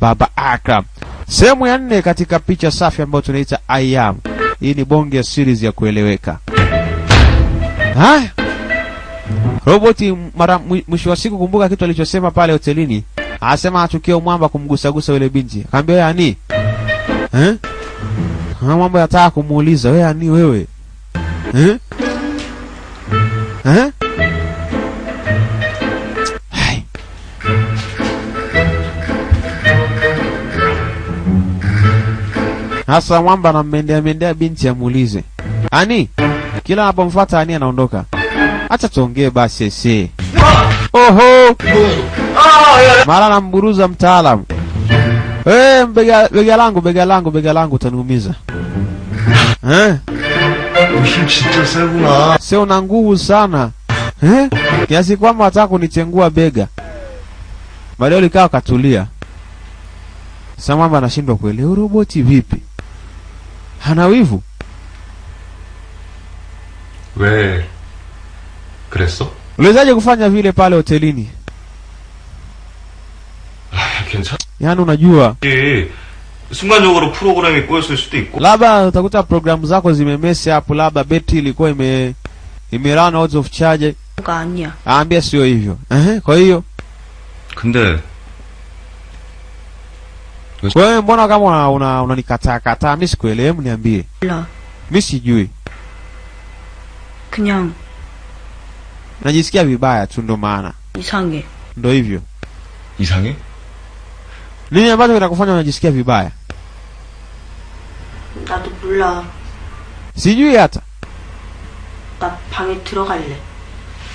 Baba Akram. Sehemu ya 4 katika picha safi ambayo tunaita I Am. Hii ni bonge ya series ya kueleweka. Haya. Roboti mwisho wa siku kumbuka kitu alichosema pale hotelini. Anasema achukie mwamba kumgusagusa yule binti. Akamwambia wewe ani? Mwamba anataka kumuuliza wewe ani wewe? Hai. Hasa mwamba anamendea binti amuulize. Ani? Kila anapomfuata ani anaondoka. Acha tuongee basi sisi. Oho. Mara namburuza mtaalamu. Bega langu utaniumiza. Sio una nguvu sana. Kiasi kwamba nataka kunitengua bega. Baadaye likaa katulia. Sasa mama anashindwa kuelewa roboti vipi? Hana wivu. 왜 그랬어? Uliwezaje kufanya vile pale hotelini? 괜찮아. Yaani unajua 순간적으로 프로그램이 꼬였을 수도 있고. labda utakuta programu zako zimemesi hapo, labda betri ilikuwa imerun out of charge. 그거 아니야. Aambia sio hivyo. Kwa hiyo 근데 wewe mbona kama unanikataa? Mimi sikuelewi, niambie. 몰라. Mimi sijui. 그냥 Najisikia vibaya tu ndo maana. 이상해. Ndo hivyo. 이상해? Nini ambacho kinakufanya unajisikia vibaya? 나도 몰라. Sijui hata. 나 방에 들어갈래.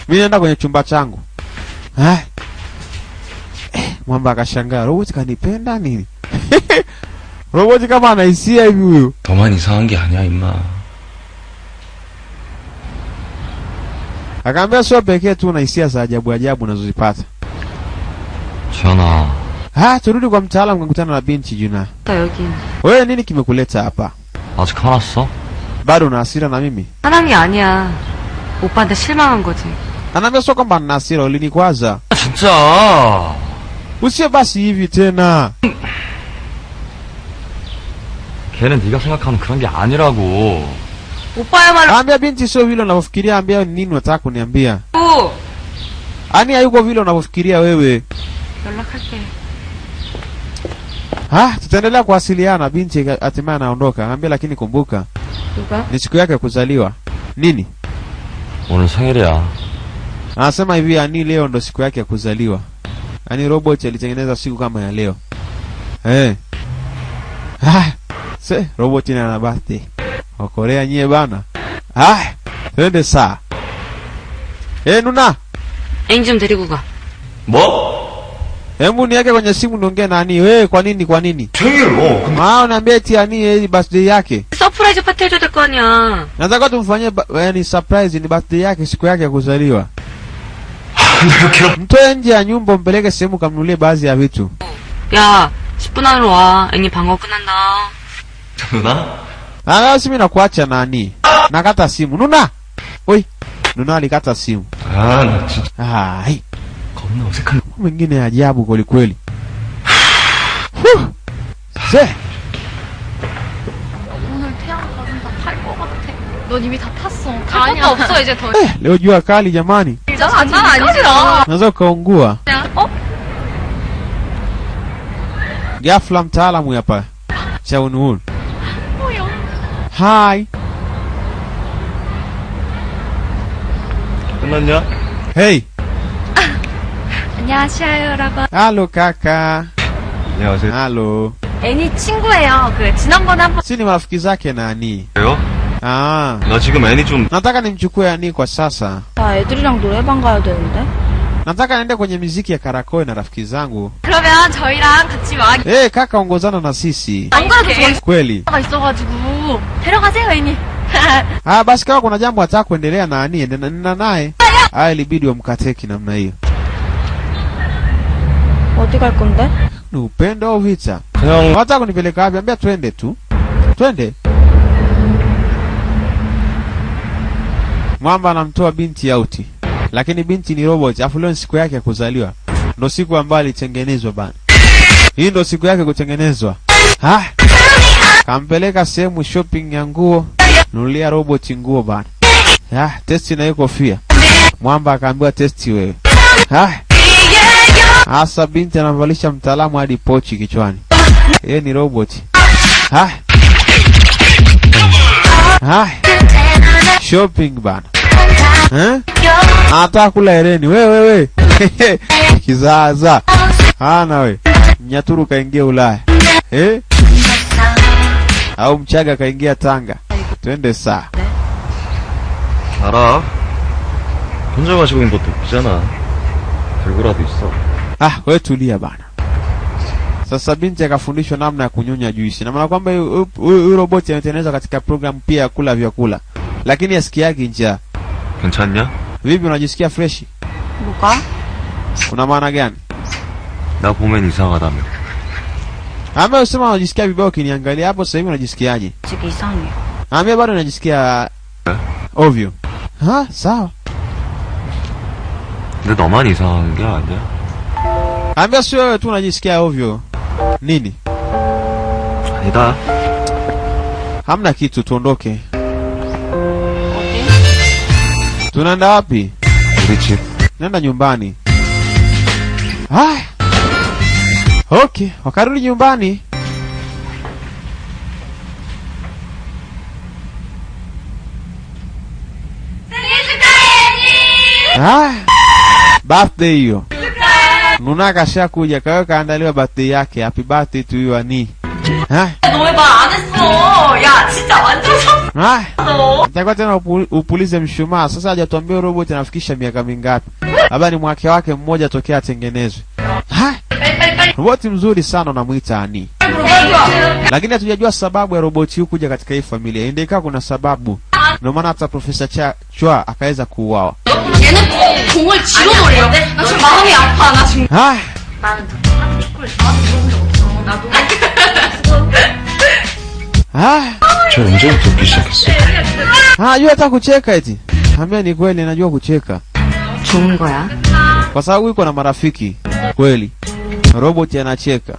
Mimi naenda kwenye chumba changu. Mwamba akashangaa, roboti kanipenda nini? Roboti kama anahisia hivi huyo. 너만 이상한 게 아니야, 임마. Akaambia sio pekee tu na hisia za ajabu unazozipata. 지현아. Turudi kwa mtaalamu kukutana na binti Juna. 여긴. Wewe nini kimekuleta hapa? 아직 화났어? Bado una hasira na mimi? 화난 게 아니야. 오빠한테 실망한 거지. Anaambia sio kwamba nina hasira, ulinikwaza. 진짜. Usiye basi hivi tena. 걔는 네가 생각하는 그런 게 아니라고. 오빠야말로. Ambia binti sio vile unavyofikiria, ambia nini unataka kuniambia. 오! Ani hayuko vile unavyofikiria wewe. 연락할게. Tutaendelea kuwasiliana. Binti hatimaye anaondoka. Anambia lakini kumbuka. 누가? Ni siku yake ya kuzaliwa. Nini? 오늘 생일이야. Anasema hivi ani leo ndo siku yake ya kuzaliwa. Ani robot alitengeneza siku kama ya leo. Robot ina na birthday. Wa Korea nyie bana. Twende saa. Nuna. 애인 좀 데리고 가. 뭐? Hebu niweke kwenye simu niongee na ani. Wewe kwa nini? 생일, 근데. Naambia eti ani birthday yake. 서프라이즈 파티 해줘야 될 거 아니야. Nataka tumfanyie yani surprise, ni birthday yake, siku yake ya kuzaliwa. Mtoe nje ya nyumba, mpeleke sehemu kamnunulie baadhi ya vitu. 야, 10분 안으로 와. 애니 방어 끝난다. 누나? Mimi nakuacha nani? Nakata simu. Nuna. Oi. Nuna alikata simu. 나 진짜. 겁나 어색한. Mwingine ajabu kweli kweli. 오늘 태양까지 다 탈 것 같아. 넌 이미 다 탔어. 탈 것도 없어 이제 더. Leo jua kali jamani. 진짜 장난 아니잖아. Naweza kaungua. Ghafla mtaalamu hapa. Chaunul. Hi. 끝났냐? Hey. 안녕하세요 여러분. Hello kaka. 안녕하세요. Hello. 애니 친구예요. 지난번에 한번. Si ni marafiki zake nani? 왜요? 나 지금 애니 좀. Nataka nimchukue ani kwa sasa. 나 애들이랑 노래방 가야 되는데. Nataka niende kwenye muziki ya karakoe na rafiki zangu. 그러면 저희랑 같이 와. Kaka ongozana na sisi. 안 그래도 저희 Kweli. 가 있어가지고 데려가세요 애니. Basi kama kuna jambo ataka kuendelea na ani ende naye. Ilibidi wamkateki namna hiyo. 어디 갈 건데? Ni upendo au vita? 그냥. Wataka kunipeleka wapi? Ambia twende tu. Twende. Mwamba anamtoa binti auti. Lakini binti ni robot, afu leo siku yake ya kuzaliwa. Ndio siku ambayo alitengenezwa bana. Hii ndo siku yake kutengenezwa. Kampeleka sehemu shopping ya nguo, nunulia robot nguo bana. Testi na hiyo kofia. Mwamba akaambiwa testi wewe. Asa binti anamvalisha mtaalamu hadi pochi kichwani. Yeye ni robot. Shopping bana. Anataka kula hereni. Wewe. Kizaza. Hana we. Mnyaturu kaingia Ulaya. Au Mchaga kaingia Tanga. Twende saa. 알아. 혼자 마시고 있는 것도 웃기잖아. 들고라도 있어. Wewe tulia bana. Sasa binti akafundishwa namna ya kunyonya juisi. Na maana kwamba huyu roboti anatengenezwa katika program pia ya kula vyakula. Lakini asikiagi njaa. 괜찮냐? Vipi unajisikia fresh? 뭐가? Kuna maana gani? 나 보면 이상하다며. Ama usema unajisikia vibaya ukiniangalia hapo sasa hivi unajisikiaje? 되게 이상해. Mimi bado najisikia ovyo. 사와. 근데 너만 이상한 게 아니야? Ambia sio wewe tu unajisikia ovyo. Nini? 아니다. Hamna kitu, tuondoke. 어디? Tunaenda wapi? 우리 집. Nenda nyumbani. Okay, wakarudi nyumbani. Birthday hiyo. Nuna kashakuja, kwa hiyo kaandaliwa birthday yake. Happy birthday to you Ani. 너 왜 말 안 했어? 야, 진짜 완전 너. Nitakuwa tena upulize mshumaa. Sasa hajatuambia robot anafikisha miaka mingapi. Labda ni mwake wake mmoja tokea atengenezwe. Robot mzuri sana unamuita Ani. Lakini hatujajua sababu ya robot huyu kuja katika hii familia. Indika kuna sababu. Ndio maana hata Profesa Chua akaweza kuuawa. 얘는 꼭 공을 지로 노래요. 나 지금 마음이 아파. 나 지금. 나는 이걸 나한테 물어본 적 없어. 나도. 저 언제부터 웃기 시작했어? Yeye hata kucheka eti. Ambia ni kweli anajua kucheka. 좋은 거야. Kwa sababu yuko na marafiki. Kweli. Robot anacheka.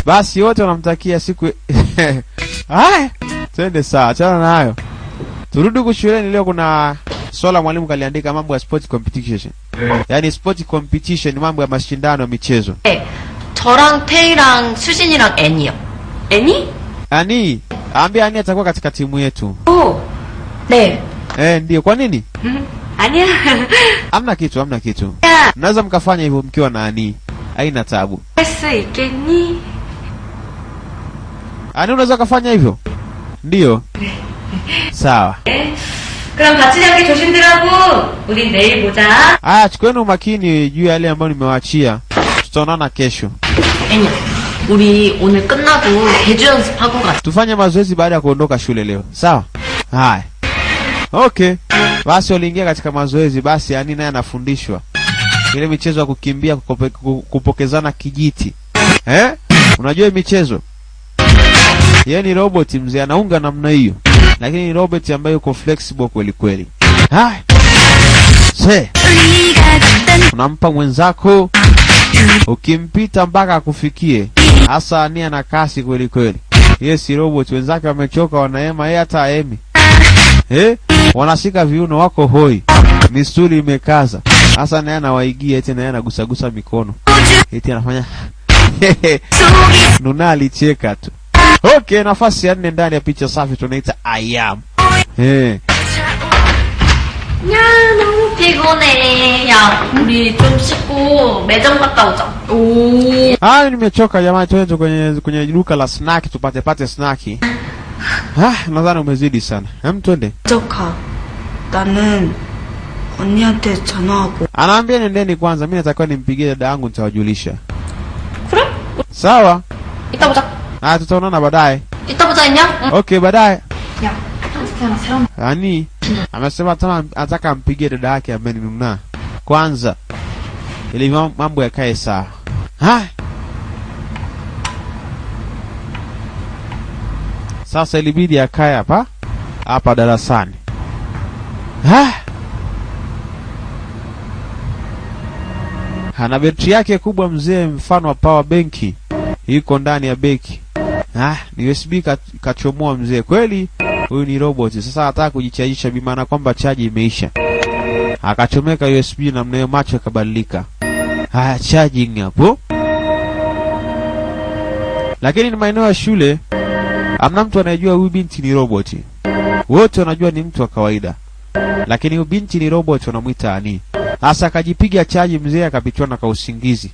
Basi wote wanamtakia siku twende saa, achana nayo. Turudi shuleni leo kuna swala mwalimu kaliandika mambo ya sport competition. Yaani sport competition mambo ya mashindano ya michezo. 저랑 태희랑 수진이랑 애니요. 애니? Ani, ambia Ani atakuwa katika timu yetu. 네. Ndio, kwa nini? 아니야. Hamna kitu. Mnaweza mkafanya hivyo mkiwa na Ani. Haina taabu. 할 수 있겠니? Ani unaweza kufanya hivyo? Ndio. Sawa. 그럼 다치지 않게 조심들 하고 우리 내일 보자. Chukueni umakini juu ya yale ambayo nimewaachia. Tutaonana kesho. 애니야. 우리 오늘 끝나고 개주 연습하고 가자. Tufanye mazoezi baada ya kuondoka shule leo. Sawa? Haya. Okay. Basi waliingia katika mazoezi, basi Ani naye anafundishwa ile michezo ya kukimbia, kupokezana kijiti. Unajua michezo? Yeye ni robot mzee, anaunga namna hiyo. Lakini ni robot ambaye yuko flexible kweli kweli. Unampa mwenzako, ukimpita mpaka akufikie. Hasa Ani ana kasi kweli kweli. Yeye si robot, wenzake wamechoka wanaema, yeye hata haemi. Wanashika viuno wako hoi. Misuli imekaza. Hasa naye anawaigia eti naye anagusagusa mikono. Eti anafanya Nuna alicheka tu. Okay, nafasi ya 4 ndani ya picha safi tunaita I am. 야, 너무 피곤해. 야, 우리 좀 씻고 매점 갔다 오자. 오. Nimechoka jamani, twende kwenye duka la snack tupate snacki. nadhani umezidi sana. Twende. 저카. 나는 언니한테 전화하고. Anaambia nendeni kwanza, mimi natakiwa nimpigie dada yangu nitawajulisha. 그래? Sawa. 이따 보자. Tutaonana baadaye. 이따 보자 했냐? Okay, baadaye. 야, 스테라 사람. Ani amesema tena anataka ampigie dada yake ambaye ni Nuna kwanza ili mambo yakae sawa. Sasa ilibidi akae hapa darasani. Ana betri yake kubwa mzee, mfano wa power benki, iko ndani ya beki. Ni USB kachomoa mzee. Kweli huyu ni robot. Sasa anataka kujichajisha, bi maana kwamba chaji imeisha. Akachomeka USB na mnayo, macho yakabadilika. Charging hapo. Lakini ni maeneo ya shule, amna mtu anayejua huyu binti ni robot. Wote wanajua ni mtu wa kawaida. Lakini huyu binti ni robot, wanamuita Ani. Sasa akajipiga chaji mzee, akapitwa na kausingizi.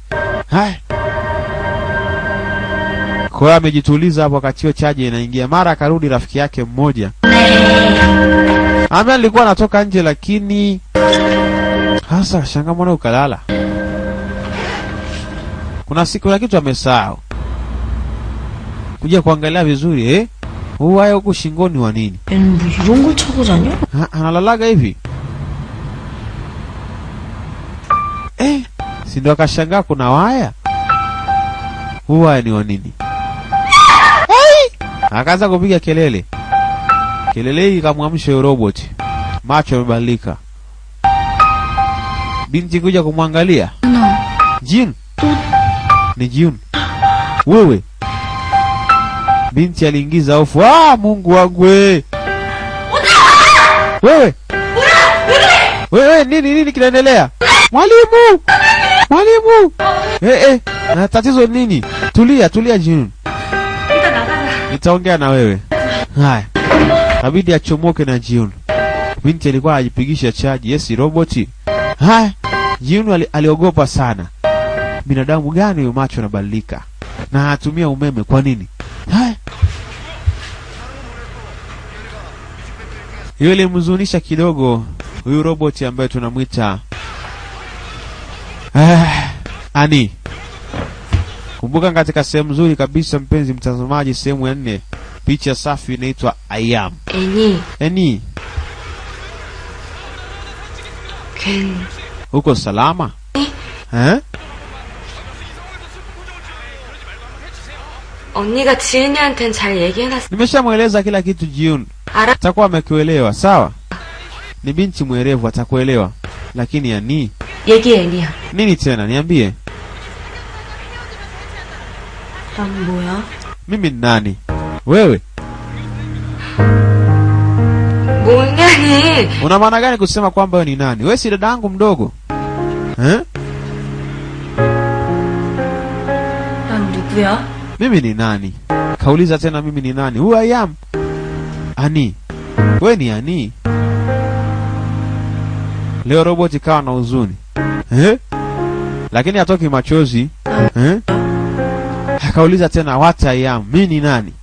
Kwa hiyo amejituliza hapo wakati hiyo chaji inaingia. Mara akarudi rafiki yake mmoja. Alikuwa anatoka nje, lakini sasa shanga mwana ukalala. Kuna siku la kitu amesahau kuja kuangalia vizuri. Huwa huko shingoni wa nini? 이런 걸 차고 다녀? Analalaga hivi. Si ndo akashangaa kuna waya. Huwa ni wa nini? Akaanza kupiga kelele. Kelele hii ikamwamsha yule robot. Macho yamebadilika. Binti kuja kumwangalia. Jin. Ni Jin. Wewe. Binti aliingiza hofu. Mungu wangu wewe. Wewe nini kinaendelea? Mwalimu. Na tatizo nini? Tulia Jin. Nitaongea na wewe. Haya. Kabidi achomoke na Jin. Binti alikuwa anajipigisha chaji. Yes, roboti. Jin aliogopa sana. Binadamu gani huyo, macho yanabadilika? Na hatumia umeme kwa nini? Yule mzunisha kidogo huyu roboti ambaye tunamuita Ani. Kumbuka katika sehemu nzuri kabisa mpenzi mtazamaji, sehemu ya 4, picha safi inaitwa I am. Eni. Uko salama? 언니가 지은이한텐 잘 얘기해놨어. Nimeshamweleza kila kitu Jiun. Atakuwa amekuelewa, sawa? Ni binti mwerevu, atakuelewa. Lakini Ani, 얘기해, 애니야. nini tena? Niambie. 난 뭐야? Mimi ni nani? Wewe? 뭐냐니? Una maana gani kusema kwamba wewe ni nani? Wewe si dada yangu mdogo? 난 누구야? Mimi ni nani? Kauliza tena mimi ni nani? Who I am? Ani. Wewe ni Ani. Leo roboti kawa na huzuni. Lakini hatoki machozi. Akauliza tena what I am? Mimi ni nani?